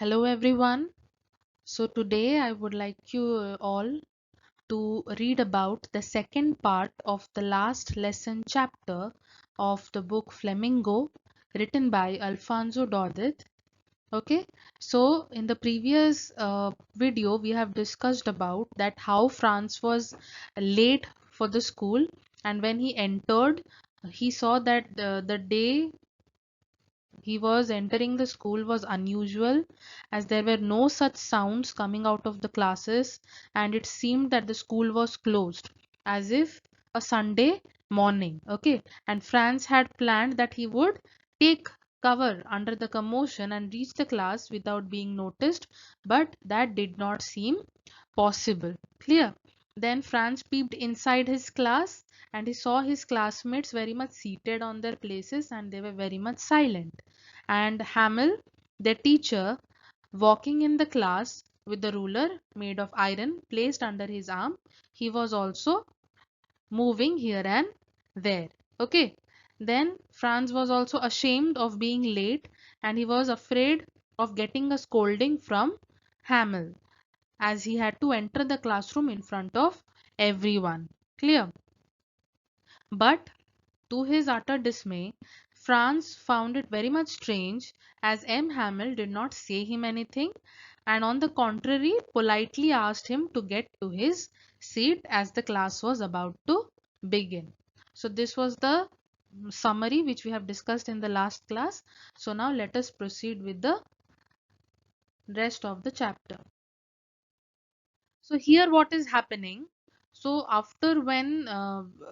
Hello everyone. So today I would like you all to read about the second part of the last lesson chapter of the book Flamingo written by Alfonso Daudit. Okay, so in the previous video we have discussed about that how Franz was late for the school, and when he entered he saw that the day he was entering the school was unusual, as there were no such sounds coming out of the classes, and it seemed that the school was closed, as if a Sunday morning. Okay, and Franz had planned that he would take cover under the commotion and reach the class without being noticed, but that did not seem possible. Clear? Then Franz peeped inside his class and he saw his classmates very much seated on their places and they were very much silent. And Hamel, the teacher, walking in the class with the ruler made of iron placed under his arm, he was also moving here and there. Okay. Then Franz was also ashamed of being late and he was afraid of getting a scolding from Hamel, as he had to enter the classroom in front of everyone. Clear? But to his utter dismay, Franz found it very much strange, as M. Hamel did not say him anything and on the contrary politely asked him to get to his seat as the class was about to begin. So this was the summary which we have discussed in the last class. So now let us proceed with the rest of the chapter. So here what is happening? So after when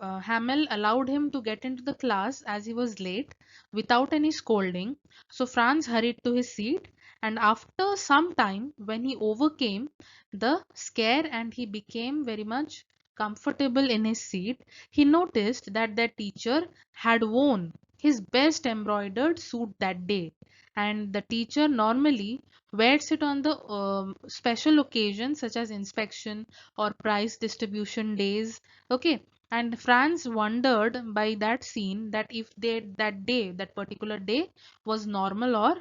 Hamel allowed him to get into the class as he was late without any scolding, so Franz hurried to his seat, and after some time when he overcame the scare and he became very much comfortable in his seat, he noticed that the teacher had worn his best embroidered suit that day, and the teacher normally wears it on the special occasions such as inspection or prize distribution days. Okay, and Franz wondered by that scene that if that particular day was normal or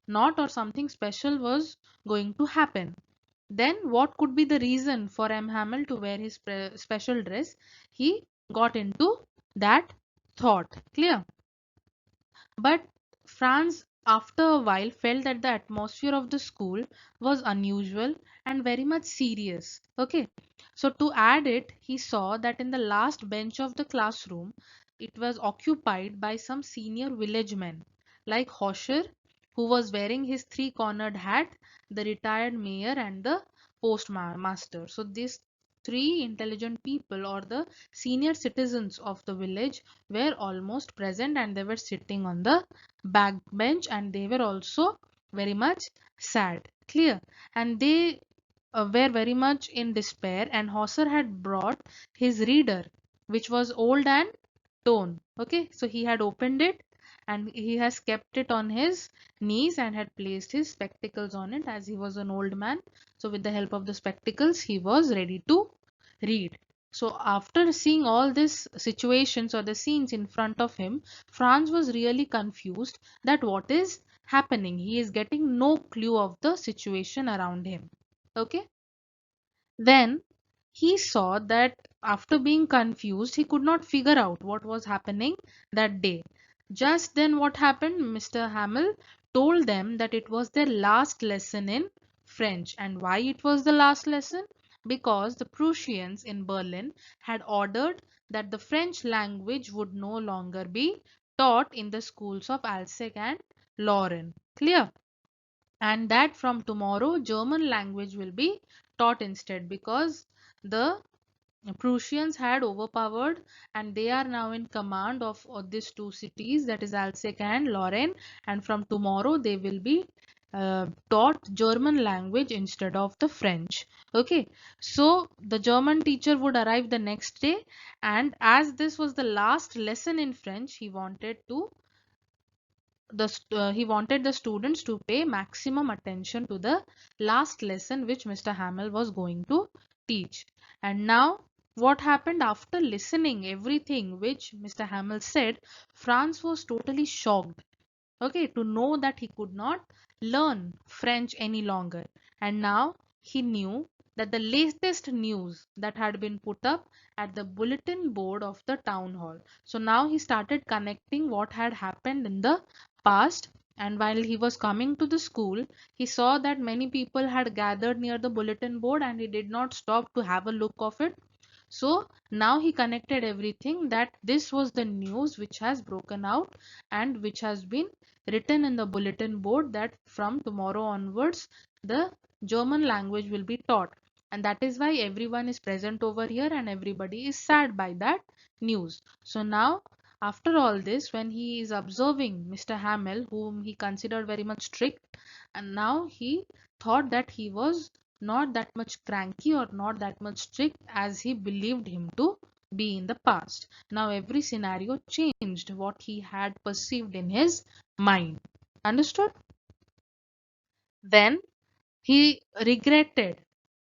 not, or something special was going to happen. Then what could be the reason for M. Hamel to wear his special dress? He got into that thought. Clear? But Franz, after a while, felt that the atmosphere of the school was unusual and very much serious. Okay, so to add it, he saw that in the last bench of the classroom, it was occupied by some senior village men, like Hosher, who was wearing his three-cornered hat, the retired mayor, and the postmaster. So these three intelligent people, or the senior citizens of the village, were almost present, and they were sitting on the back bench and they were also very much sad. Clear? And they were very much in despair, and Hauser had brought his reader, which was old and torn. Okay, so he had opened it and he has kept it on his knees and had placed his spectacles on it, as he was an old man. So with the help of the spectacles he was ready to read. So after seeing all these situations or the scenes in front of him, Franz was really confused that what is happening. He is getting no clue of the situation around him. Okay. Then he saw that after being confused, he could not figure out what was happening that day. Just then what happened? Mr. Hamel told them that it was their last lesson in French. And why it was the last lesson? Because the Prussians in Berlin had ordered that the French language would no longer be taught in the schools of Alsace and Lorraine. Clear? And that from tomorrow German language will be taught instead, because the Prussians had overpowered and they are now in command of these two cities, that is Alsace and Lorraine, and from tomorrow they will be taught German language instead of the French. Okay, so the German teacher would arrive the next day, and as this was the last lesson in French, he wanted the students to pay maximum attention to the last lesson which Mr. Hamel was going to teach. And now what happened after listening everything which Mr. Hamel said? Franz was totally shocked. Okay, to know that he could not learn French any longer. And now he knew that the latest news that had been put up at the bulletin board of the town hall. So now he started connecting what had happened in the past. And while he was coming to the school, he saw that many people had gathered near the bulletin board and he did not stop to have a look of it. So now he connected everything, that this was the news which has broken out and which has been written in the bulletin board, that from tomorrow onwards the German language will be taught. And that is why everyone is present over here and everybody is sad by that news. So now, after all this, when he is observing Mr. Hamel, whom he considered very much strict, and now he thought that he was not that much cranky or not that much strict as he believed him to be in the past. Now every scenario changed what he had perceived in his mind. Understood? Then he regretted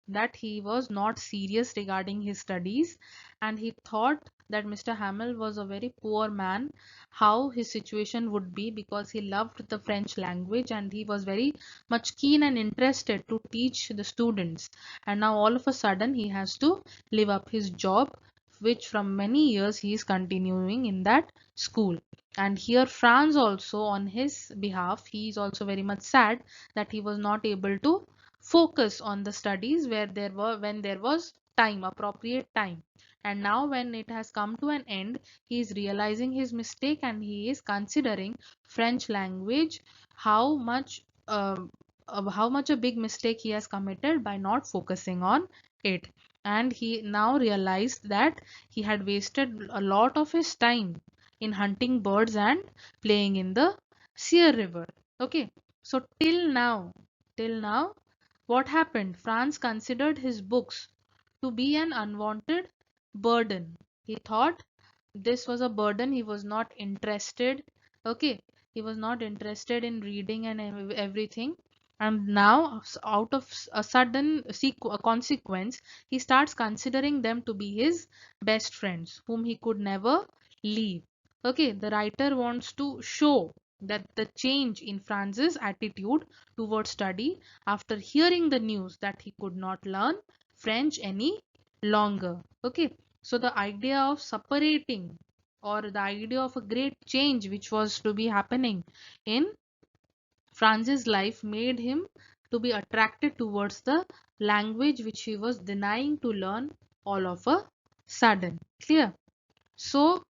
that he was not serious regarding his studies, and he thought that Mr. Hamel was a very poor man, how his situation would be, because he loved the French language and he was very much keen and interested to teach the students. And now all of a sudden he has to live up his job, which from many years he is continuing in that school. And here Franz also, on his behalf, he is also very much sad that he was not able to focus on the studies where there were when there was time, appropriate time. And now when it has come to an end, he is realizing his mistake and he is considering French language, how much how much a big mistake he has committed by not focusing on it. And he now realized that he had wasted a lot of his time in hunting birds and playing in the Seer River. Okay, so till now, what happened? Franz considered his books to be an unwanted burden. He thought this was a burden. He was not interested. Okay, he was not interested in reading and everything. And now, out of a sudden consequence, he starts considering them to be his best friends, whom he could never leave. Okay, the writer wants to show that the change in Franz's attitude towards study after hearing the news that he could not learn French any longer. Okay, so the idea of separating, or the idea of a great change which was to be happening in Franz's life, made him to be attracted towards the language which he was denying to learn all of a sudden. Clear? So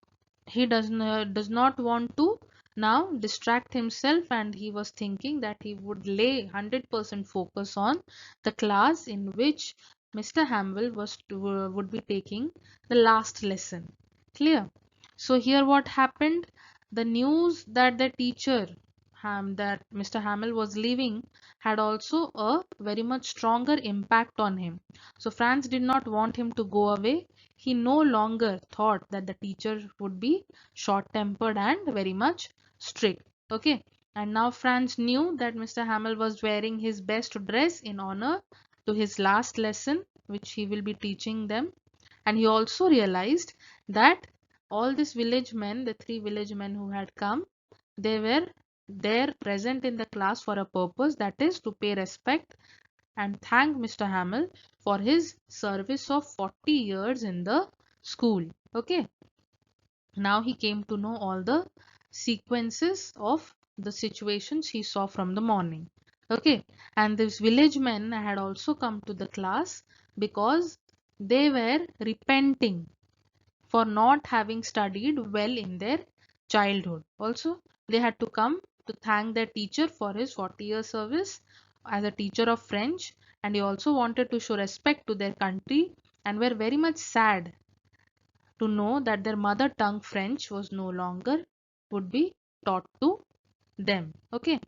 he does not want to now distract himself, and he was thinking that he would lay 100% focus on the class in which Mr. Hamwell would be taking the last lesson. Clear? So here what happened, the news that the teacher that Mr. Hamel was leaving had also a very much stronger impact on him. So Franz did not want him to go away. He no longer thought that the teacher would be short-tempered and very much strict. Okay. And now Franz knew that Mr. Hamel was wearing his best dress in honor to his last lesson, which he will be teaching them. And he also realized that all these village men, the three village men who had come, they were there present in the class for a purpose, that is to pay respect and thank Mr. Hamel for his service of 40 years in the school. Okay. Now he came to know all the sequences of the situations he saw from the morning. Okay. And these village men had also come to the class because they were repenting for not having studied well in their childhood. Also, they had to come to thank their teacher for his 40-year service as a teacher of French, and he also wanted to show respect to their country and were very much sad to know that their mother tongue French was no longer would be taught to them. Okay.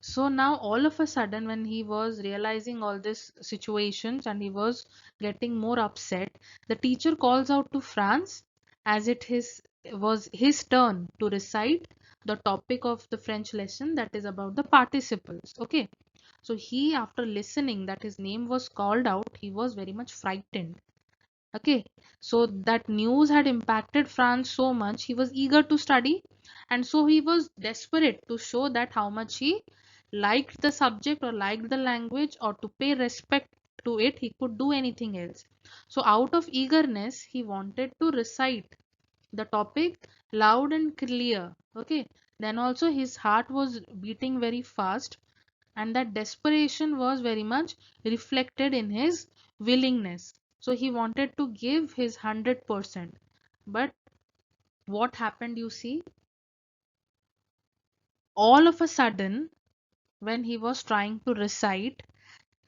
So now all of a sudden, when he was realizing all these situations and he was getting more upset, the teacher calls out to Franz as was his turn to recite the topic of the French lesson, that is about the participles. Okay. So he, after listening that his name was called out, he was very much frightened. Okay, so that news had impacted Franz so much, he was eager to study, and so he was desperate to show that how much he liked the subject or liked the language or to pay respect to it, he could do anything else. So out of eagerness, he wanted to recite the topic loud and clear. Okay. Then also his heart was beating very fast, and that desperation was very much reflected in his willingness. So he wanted to give his 100%. But what happened, you see, all of a sudden, when he was trying to recite,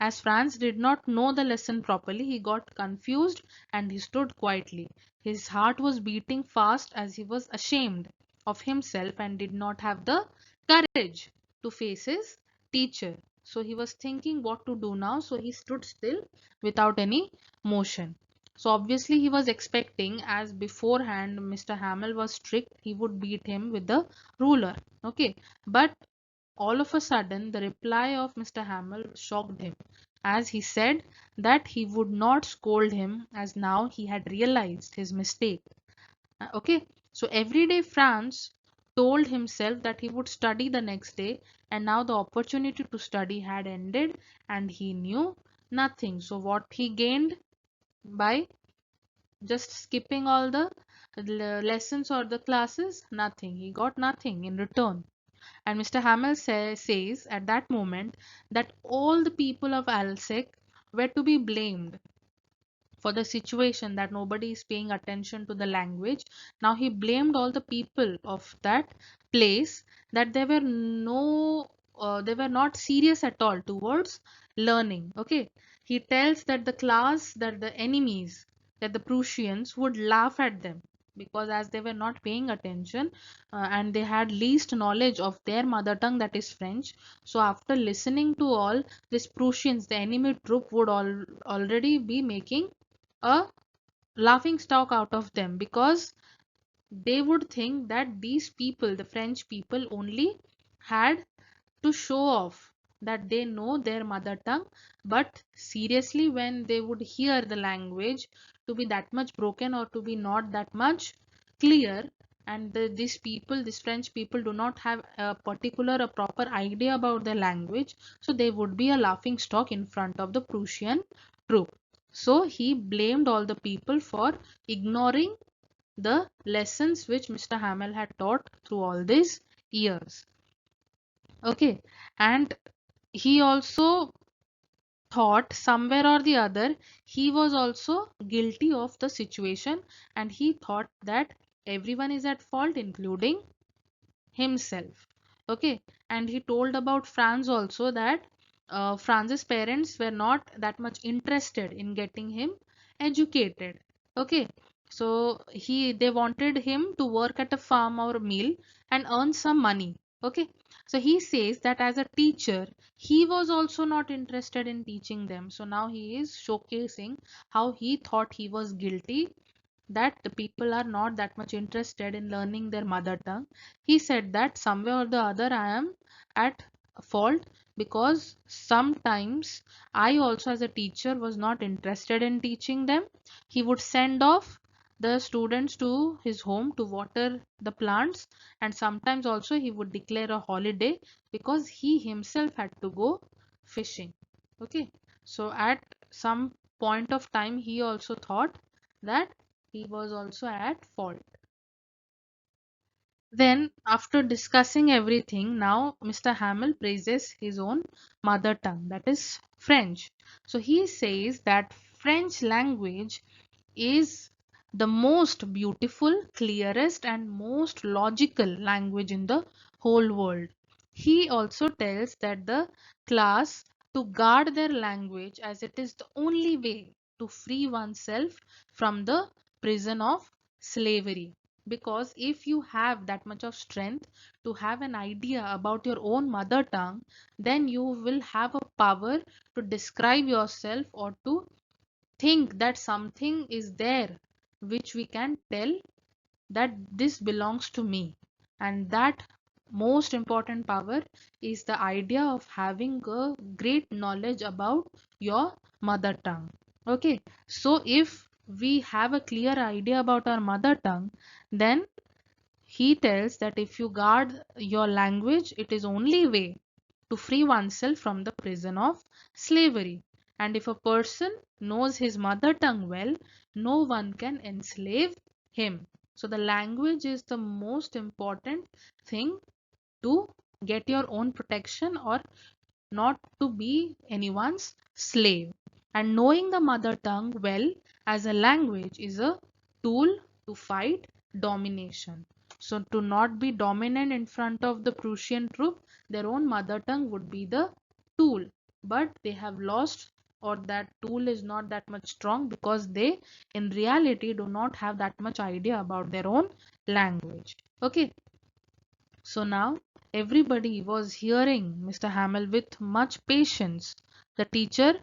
as Franz did not know the lesson properly, he got confused and he stood quietly. His heart was beating fast as he was ashamed of himself and did not have the courage to face his teacher. So he was thinking what to do now, so he stood still without any motion. So obviously he was expecting, as beforehand Mr. Hamel was strict, he would beat him with the ruler. Okay, but all of a sudden, the reply of Mr. Hamel shocked him, as he said that he would not scold him, as now he had realized his mistake. Okay, so every day Franz told himself that he would study the next day, and now the opportunity to study had ended and he knew nothing. So, what he gained by just skipping all the lessons or the classes? Nothing. He got nothing in return. And Mr. Hamel says at that moment that all the people of Alsek were to be blamed for the situation, that nobody is paying attention to the language. Now he blamed all the people of that place, that they were not serious at all towards learning. Okay, he tells that the class, that the enemies, that the Prussians would laugh at them, because as they were not paying attention, and they had least knowledge of their mother tongue, that is French. So after listening to all these Prussians, the enemy troop would already be making a laughing stock out of them, because they would think that these people, the French people, only had to show off that they know their mother tongue. But seriously, when they would hear the language to be that much broken or to be not that much clear, and these people, these French people, do not have a particular, a proper idea about the language, so they would be a laughing stock in front of the Prussian troop. So he blamed all the people for ignoring the lessons which Mr. Hamel had taught through all these years. Okay, and he also thought somewhere or the other he was also guilty of the situation, and he thought that everyone is at fault, including himself. Okay, and he told about Franz also, that Franz's parents were not that much interested in getting him educated. Okay, so they wanted him to work at a farm or mill and earn some money. Okay, so he says that as a teacher he was also not interested in teaching them. So now he is showcasing how he thought he was guilty, that the people are not that much interested in learning their mother tongue. He said that somewhere or the other I am at fault, because sometimes I also as a teacher was not interested in teaching them. He would send off the students to his home to water the plants, and sometimes also he would declare a holiday because he himself had to go fishing. Okay, so at some point of time he also thought that he was also at fault. Then, after discussing everything, now Mr. Hamel praises his own mother tongue, that is French. So he says that French language is the most beautiful, clearest, and most logical language in the whole world. He also tells that the class to guard their language, as it is the only way to free oneself from the prison of slavery. Because if you have that much of strength to have an idea about your own mother tongue, then you will have a power to describe yourself or to think that something is there which we can tell that this belongs to me. And that most important power is the idea of having a great knowledge about your mother tongue. Okay, so if we have a clear idea about our mother tongue, then he tells that if you guard your language, it is only way to free oneself from the prison of slavery. And if a person knows his mother tongue well, no one can enslave him. So the language is the most important thing to get your own protection or not to be anyone's slave. And knowing the mother tongue well as a language is a tool to fight domination. So to not be dominant in front of the Prussian troop, their own mother tongue would be the tool. But they have lost, or that tool is not that much strong because they in reality do not have that much idea about their own language. Okay. So now everybody was hearing Mr. Hamel with much patience. The teacher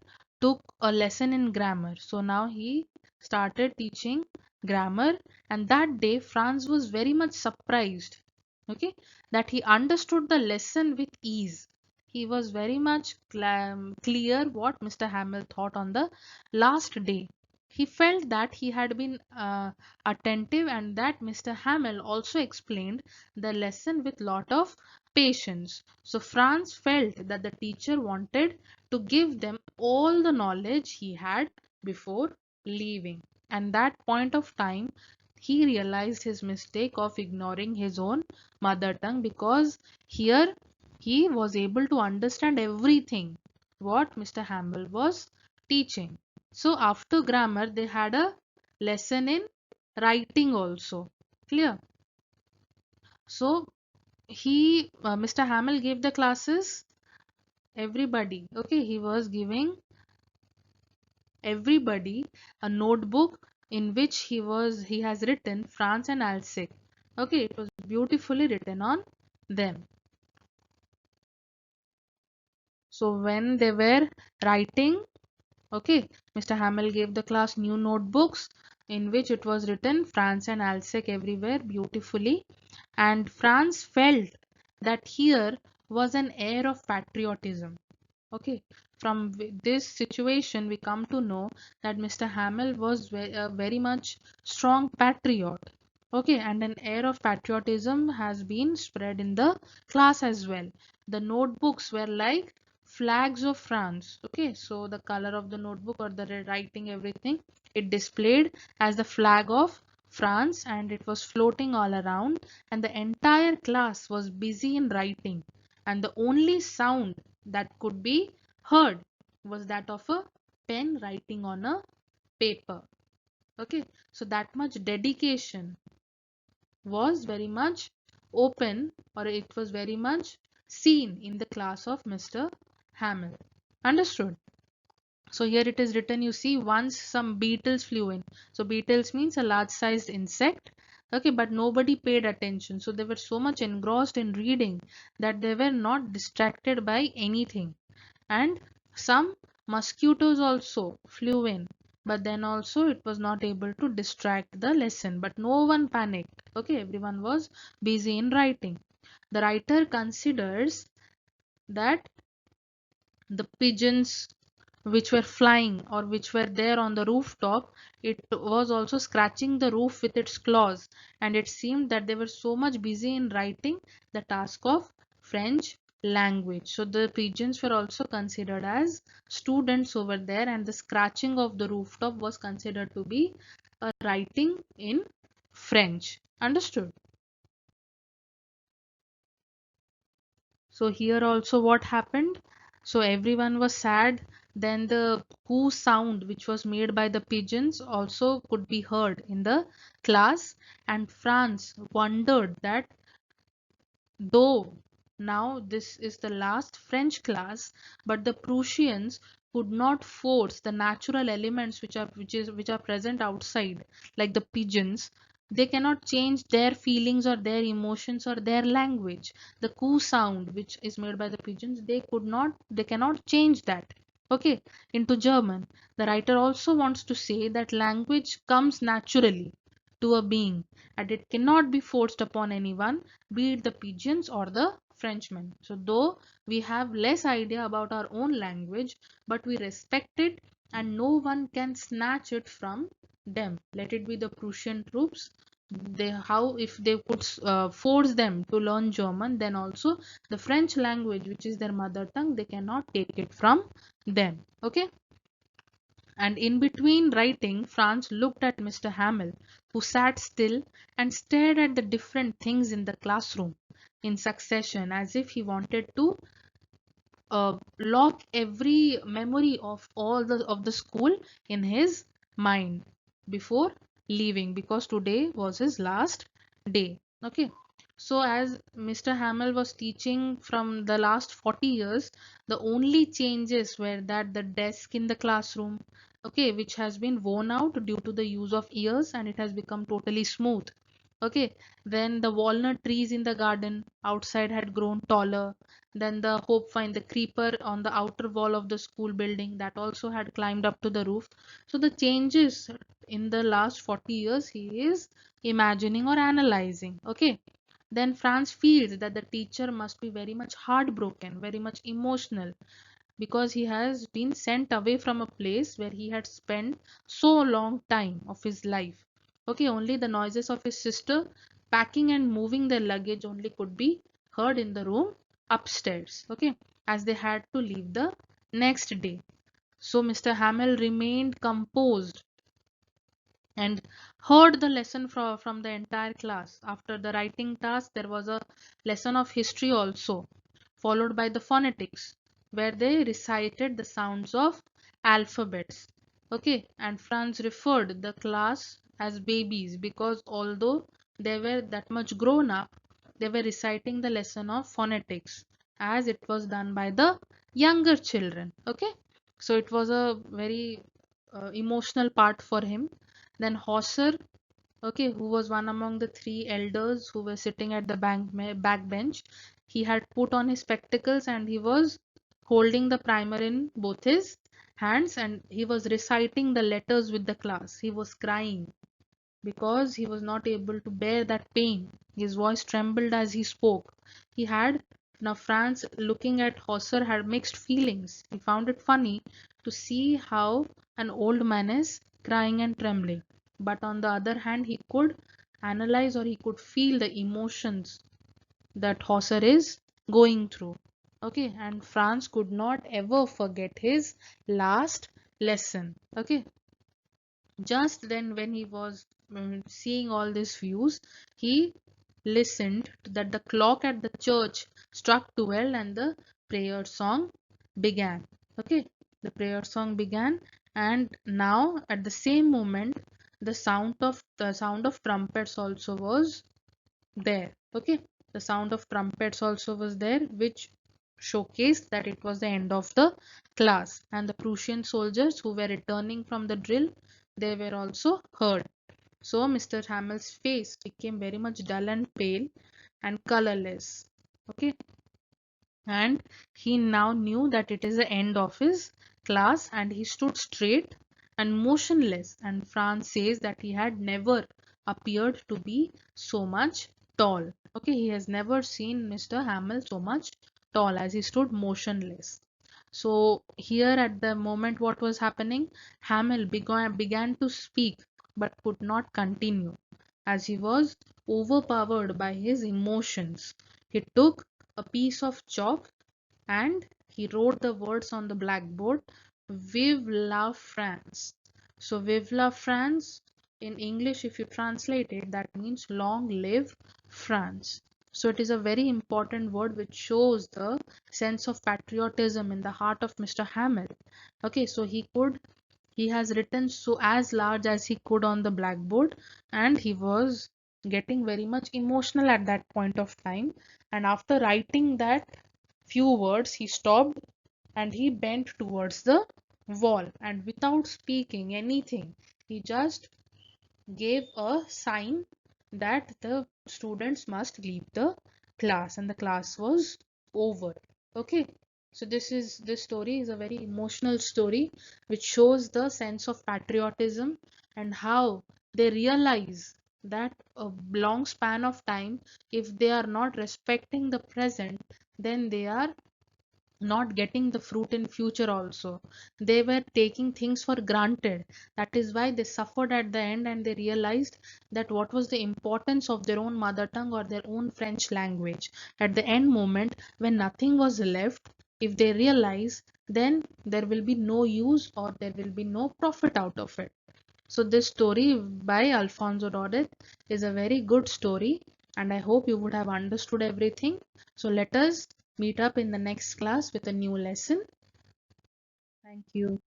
took a lesson in grammar. So now he started teaching grammar, and that day Franz was very much surprised, okay, that he understood the lesson with ease. He was very much clear what Mr. Hamel thought on the last day. He felt that he had been attentive and that Mr. Hamel also explained the lesson with lot of patience. So Franz felt that the teacher wanted to give them all the knowledge he had before leaving. And that point of time, he realized his mistake of ignoring his own mother tongue, because here he was able to understand everything what Mr. Hamel was teaching. So after grammar, they had a lesson in writing also. Clear? So Mr. Hamel gave the classes everybody. Okay, he was giving everybody a notebook in which he has written Franz and Alsek. Okay, it was beautifully written on them. So when they were writing, okay, Mr. Hamel gave the class new notebooks in which it was written Franz and Alsek everywhere beautifully, and Franz felt that here was an air of patriotism. Okay, from this situation we come to know that Mr. Hamel was very much strong patriot. Okay, and an air of patriotism has been spread in the class as well. The notebooks were like flags of France. Okay, so the color of the notebook or the writing, everything, it displayed as the flag of France, and it was floating all around, and the entire class was busy in writing, and the only sound that could be heard was that of a pen writing on a paper. Okay, so that much dedication was very much open, or it was very much seen in the class of Mr. Hamel. Understood? So here it is written, you see, once some beetles flew in. So beetles means a large sized insect. Okay, but nobody paid attention. So they were so much engrossed in reading that they were not distracted by anything. And some mosquitoes also flew in, but then also it was not able to distract the lesson. But no one panicked. Okay, everyone was busy in writing. The writer considers that the pigeons which were flying or which were there on the rooftop, it was also scratching the roof with its claws, and it seemed that they were so much busy in writing the task of French language. So the pigeons were also considered as students over there, and the scratching of the rooftop was considered to be a writing in French. Understood? So here also what happened? So everyone was sad. Then the coo sound which was made by the pigeons also could be heard in the class, and Franz wondered that though now this is the last French class, but the Prussians could not force the natural elements which are present outside, like the pigeons. They cannot change their feelings or their emotions or their language. The coo sound which is made by the pigeons, they cannot change that. Okay, into German. The writer also wants to say that language comes naturally to a being, and it cannot be forced upon anyone, be it the pigeons or the Frenchmen. So though we have less idea about our own language, but we respect it, and no one can snatch it from them. Let it be the Prussian troops how if they could force them to learn German, then also the French language, which is their mother tongue, they cannot take it from them. Okay. And in between writing, Franz looked at Mr. Hamel, who sat still and stared at the different things in the classroom in succession, as if he wanted to lock every memory of all the school in his mind before leaving, because today was his last day. Okay. So as Mr. Hamel was teaching from the last 40 years, the only changes were that the desk in the classroom, okay, which has been worn out due to the use of years, and it has become totally smooth. Okay. Then the walnut trees in the garden outside had grown taller. Then the hope find the creeper on the outer wall of the school building, that also had climbed up to the roof. So the changes in the last 40 years he is imagining or analyzing. Okay. Then Franz feels that the teacher must be very much heartbroken, very much emotional, because he has been sent away from a place where he had spent so long time of his life. Okay, only the noises of his sister packing and moving their luggage only could be heard in the room upstairs. Okay, as they had to leave the next day. So Mr. Hamel remained composed and heard the lesson from the entire class. After the writing task, there was a lesson of history also, followed by the phonetics, where they recited the sounds of alphabets. Okay, and Franz referred the class as babies because although they were that much grown up, they were reciting the lesson of phonetics as it was done by the younger children. Okay, so it was a very emotional part for him. Then Hauser, okay, who was one among the three elders who were sitting at the back bench, he had put on his spectacles and he was holding the primer in both his hands and he was reciting the letters with the class. He was crying because he was not able to bear that pain. His voice trembled as he spoke. He had Now Franz, looking at Hauser, had mixed feelings. He found it funny to see how an old man is crying and trembling. But on the other hand, he could analyze or he could feel the emotions that Hauser is going through. Okay, and Franz could not ever forget his last lesson. Okay, just then, when he was seeing all these views, he listened to that the clock at the church struck 12 and the prayer song began. Okay, the prayer song began, and now at the same moment, the sound of trumpets also was there. Okay, the sound of trumpets also was there, which showcased that it was the end of the class, and the Prussian soldiers who were returning from the drill, they were also heard. So Mr. Hamel's face became very much dull and pale and colorless. Okay, and he now knew that it is the end of his class, and he stood straight and motionless. And Franz says that he had never appeared to be so much tall. Okay, he has never seen Mr. Hamel so much tall as he stood motionless. So here at the moment what was happening, Hamel began to speak but could not continue as he was overpowered by his emotions. He took a piece of chalk and he wrote the words on the blackboard, Vive la France. So Vive la France in English, if you translate it, that means long live France. So it is a very important word which shows the sense of patriotism in the heart of Mr. Hamel. Okay, so he has written so as large as he could on the blackboard, and he was getting very much emotional at that point of time. And after writing that few words, he stopped and he bent towards the wall, and without speaking anything, he just gave a sign that the students must leave the class, and the class was over. Okay, so this story is a very emotional story which shows the sense of patriotism and how they realize that a long span of time, if they are not respecting the present, then they are not getting the fruit in future also. They were taking things for granted. That is why they suffered at the end, and they realized that what was the importance of their own mother tongue or their own French language. At the end moment, when nothing was left, if they realize, then there will be no use or there will be no profit out of it. So this story by Alfonso Daudet is a very good story, and I hope you would have understood everything. So let us meet up in the next class with a new lesson. Thank you.